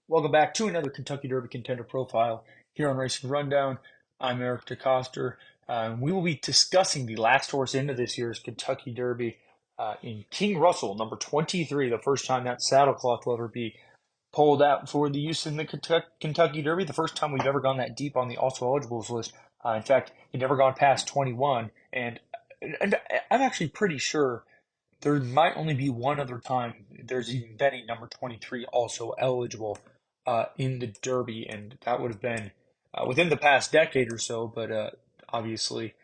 Welcome back to another Kentucky Derby Contender Profile here on Racing Rundown. I'm Eric DeCoster. We will be discussing the last horse into this year's Kentucky Derby in King Russell, number 23, the first time that saddlecloth will ever be pulled out for the use in the Kentucky Derby, the first time we've ever gone that deep on the also eligibles list. In fact, it never gone past 21, and I'm actually pretty sure there might only be one other time there's even been a number 23 also eligible in the Derby, and that would have been within the past decade or so, but obviously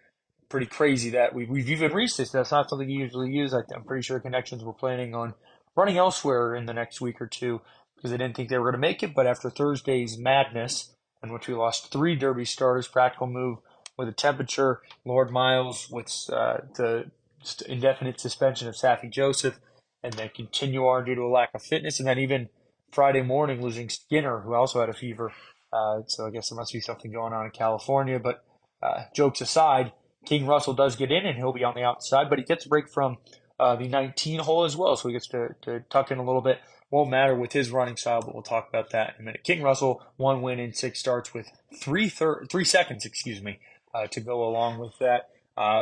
pretty crazy that we've even reached this. That's not something you usually use. I'm pretty sure Connections were planning on running elsewhere in the next week or two because they didn't think they were going to make it, but after Thursday's madness, in which we lost three Derby starters, Practical Move with a temperature, Lord Miles with the indefinite suspension of Safi Joseph, and then Continuar due to a lack of fitness, and then even Friday morning losing Skinner, who also had a fever. So I guess there must be something going on in California. But jokes aside, King Russell does get in, and he'll be on the outside, but he gets a break from the 19 hole as well, so he gets to tuck in a little bit. Won't matter with his running style, but we'll talk about that in a minute. King Russell, one win in six starts with 3 seconds, to go along with that.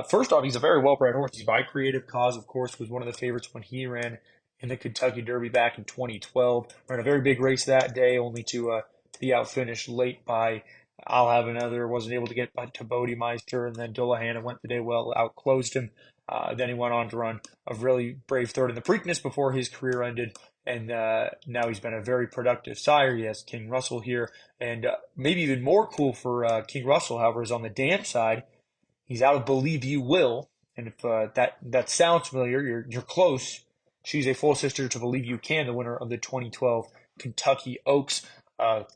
First off, he's a very well-bred horse. He's by Creative Cause, of course, was one of the favorites when he ran in the Kentucky Derby back in 2012. Ran a very big race that day, only to be outfinished late by I'll Have Another. Wasn't able to get to Bodemeister, and then Dullahan went the day well, outclosed him. Then he went on to run a really brave third in the Preakness before his career ended. And now he's been a very productive sire. He has King Russell here. And maybe even more cool for King Russell, however, is on the dam side. He's out of Believe You Will, and if that sounds familiar, you're close. She's a full sister to Believe You Can, the winner of the 2012 Kentucky Oaks.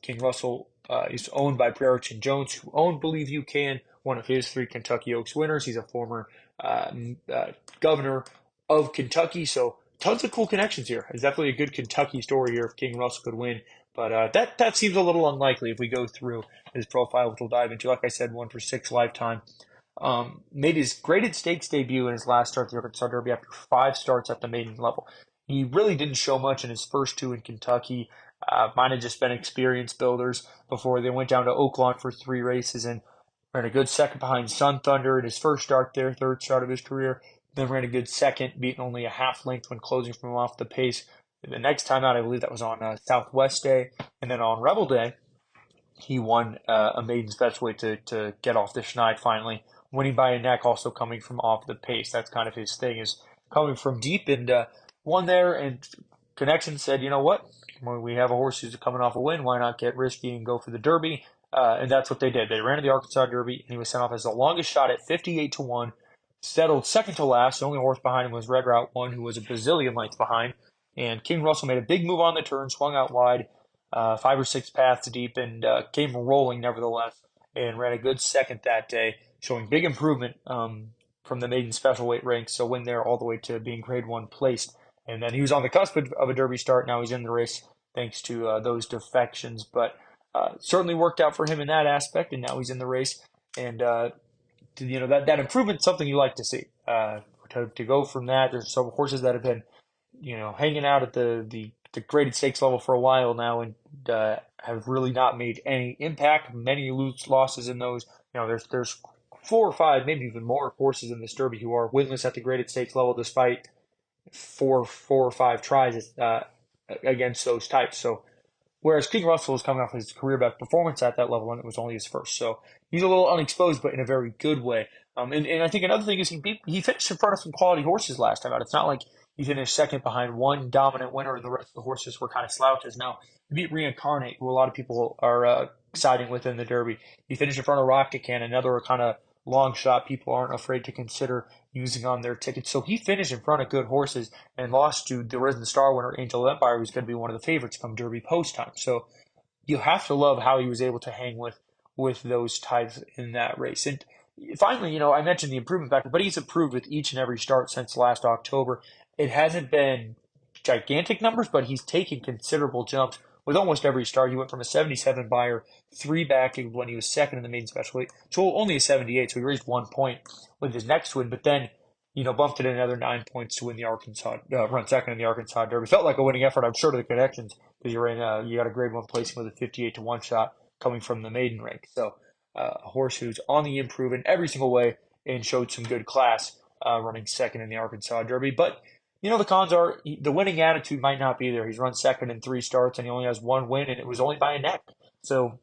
King Russell is owned by Brereton Jones, who owned Believe You Can, one of his three Kentucky Oaks winners. He's a former governor of Kentucky, so tons of cool connections here. It's definitely a good Kentucky story here if King Russell could win, but that seems a little unlikely if we go through his profile, which we'll dive into. Like I said, 1-for-6 lifetime. Made his graded stakes debut in his last start at the Arkansas Derby after 5 starts at the maiden level. He really didn't show much in his first two in Kentucky. Might have just been experience builders before they went down to Oaklawn for 3 races and ran a good second behind Sun Thunder in his first start there, third start of his career. Then ran a good second, beating only a half length when closing from him off the pace. The next time out, I believe that was on Southwest Day, and then on Rebel Day, he won a maiden special weight to get off the schneid finally, winning by a neck, also coming from off the pace. That's kind of his thing, is coming from deep, and won there. And Connection said, you know what? When we have a horse who's coming off a win, why not get risky and go for the Derby? And that's what they did. They ran to the Arkansas Derby, and he was sent off as the longest shot at 58-1. Settled second to last. The only horse behind him was Red Route 1, who was a bazillion lengths behind. And King Russell made a big move on the turn, swung out wide, 5 or 6 paths deep, and came rolling nevertheless, and ran a good second that day, showing big improvement from the maiden special weight ranks. So win there all the way to being grade 1 placed. And then he was on the cusp of a Derby start. Now he's in the race thanks to those defections, but certainly worked out for him in that aspect. And now he's in the race, and that improvement is something you like to see. To go from that, there's some horses that have been hanging out at the graded stakes level for a while now, and have really not made any impact. Many losses in those. There's 4 or 5, maybe even more horses in this Derby who are winless at the graded stakes level, despite four or five tries against those types. So whereas King Russell is coming off his career best performance at that level, and it was only his first, so he's a little unexposed, but in a very good way. And I think another thing is he finished in front of some quality horses last time out. It's not like he finished second behind one dominant winner, and the rest of the horses were kind of slouches. Now, he beat Reincarnate, who a lot of people are siding with in the Derby. He finished in front of Roctacan, another kind of long shot people aren't afraid to consider using on their tickets. So he finished in front of good horses and lost to the Risen Star winner, Angel Empire, who's going to be one of the favorites come Derby post time. So you have to love how he was able to hang with those types in that race. And finally, I mentioned the improvement factor, but he's improved with each and every start since last October. It hasn't been gigantic numbers, but he's taken considerable jumps with almost every start. He went from a 77 buyer, 3 backing when he was second in the maiden special weight, to only a 78, so he raised 1 point with his next win, but then, bumped it another 9 points to win the Arkansas, run second in the Arkansas Derby. Felt like a winning effort, I'm sure, to the Connections, because you got a grade one placing with a 58 to 1 shot coming from the maiden rank. So a horse who's on the improve in every single way and showed some good class running second in the Arkansas Derby. But the cons are the winning attitude might not be there. He's run second in 3 starts and he only has one win, and it was only by a neck. So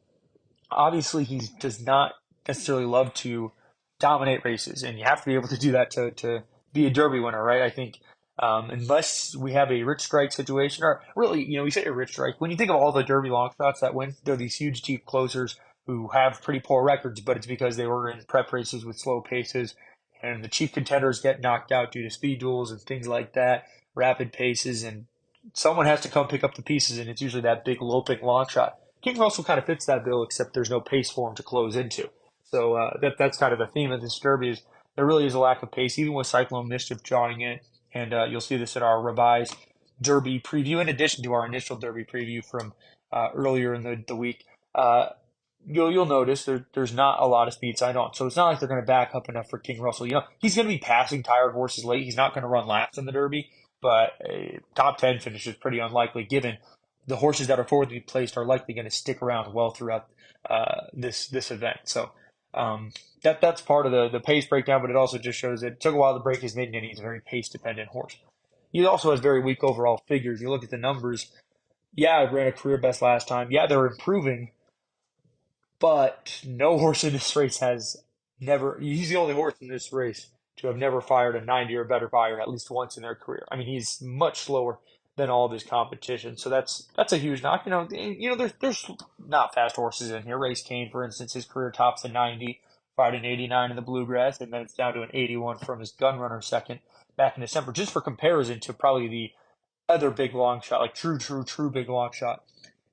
obviously he does not necessarily love to dominate races, and you have to be able to do that to be a Derby winner, right? I think unless we have a Rich Strike situation, or really, we say a Rich Strike. When you think of all the Derby long shots that win, they're these huge, deep closers who have pretty poor records, but it's because they were in prep races with slow paces, and the chief contenders get knocked out due to speed duels and things like that, rapid paces, and someone has to come pick up the pieces, and it's usually that big loping long shot. King Russell kind of fits that bill, except there's no pace for him to close into. So that's kind of the theme of this Derby is there really is a lack of pace, even with Cyclone Mischief joining in. And you'll see this in our revised Derby preview, in addition to our initial Derby preview from earlier in the week. You'll notice there's not a lot of speed signed on. So it's not like they're going to back up enough for King Russell. He's going to be passing tired horses late. He's not going to run laps in the Derby, but a top 10 finish is pretty unlikely given the horses that are forwardly placed are likely going to stick around well throughout this event. So that's part of the pace breakdown, but it also just shows that it took a while to break his maiden, and he's a very pace-dependent horse. He also has very weak overall figures. You look at the numbers. Yeah, I ran a career best last time. Yeah, they're improving, but no horse in this race has never. He's the only horse in this race to have never fired a 90 or better fire at least once in their career. I mean, he's much slower than all of his competition. So that's a huge knock. There's not fast horses in here. Race Kane, for instance, his career tops a 90, fired an 89 in the Bluegrass, and then it's down to an 81 from his Gunrunner second back in December. Just for comparison to probably the other big long shot, like true big long shot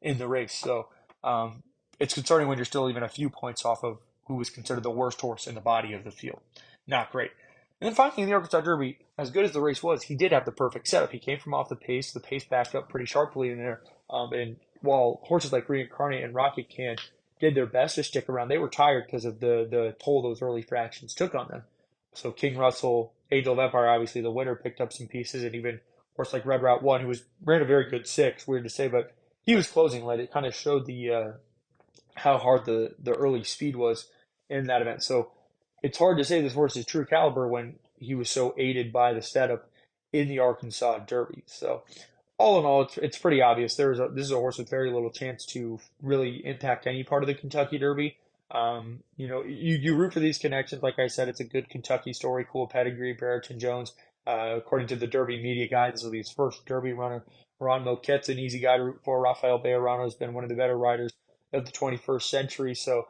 in the race. So it's concerning when you're still even a few points off of who was considered the worst horse in the body of the field. Not great. And then finally, in the Arkansas Derby, as good as the race was, he did have the perfect setup. He came from off the pace backed up pretty sharply in there. And while horses like Reincarnate and Rocket Can did their best to stick around, they were tired because of the toll those early fractions took on them. So King Russell, Angel of Empire, obviously the winner, picked up some pieces, and even a horse like Red Route 1, who ran a very good 6, weird to say, but he was closing late. It kind of showed the how hard the early speed was in that event. So it's hard to say this horse's true caliber when he was so aided by the setup in the Arkansas Derby. So all in all, it's pretty obvious. This is a horse with very little chance to really impact any part of the Kentucky Derby. You root for these connections. Like I said, it's a good Kentucky story, cool pedigree. Brereton Jones, according to the Derby media guide, this will be his first Derby runner. Ron Moquette's an easy guy to root for. Rafael Bejarano has been one of the better riders of the 21st century. So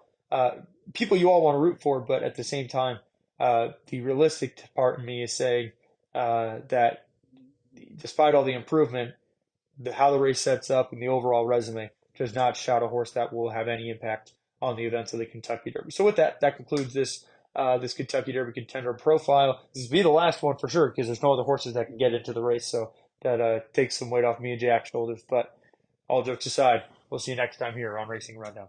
people you all want to root for, but at the same time, the realistic part in me is saying that despite all the improvement, how the race sets up and the overall resume does not shout a horse that will have any impact on the events of the Kentucky Derby. So with that concludes this Kentucky Derby contender profile. This will be the last one for sure because there's no other horses that can get into the race, so that takes some weight off me and Jack's shoulders. But all jokes aside, we'll see you next time here on Racing Rundown.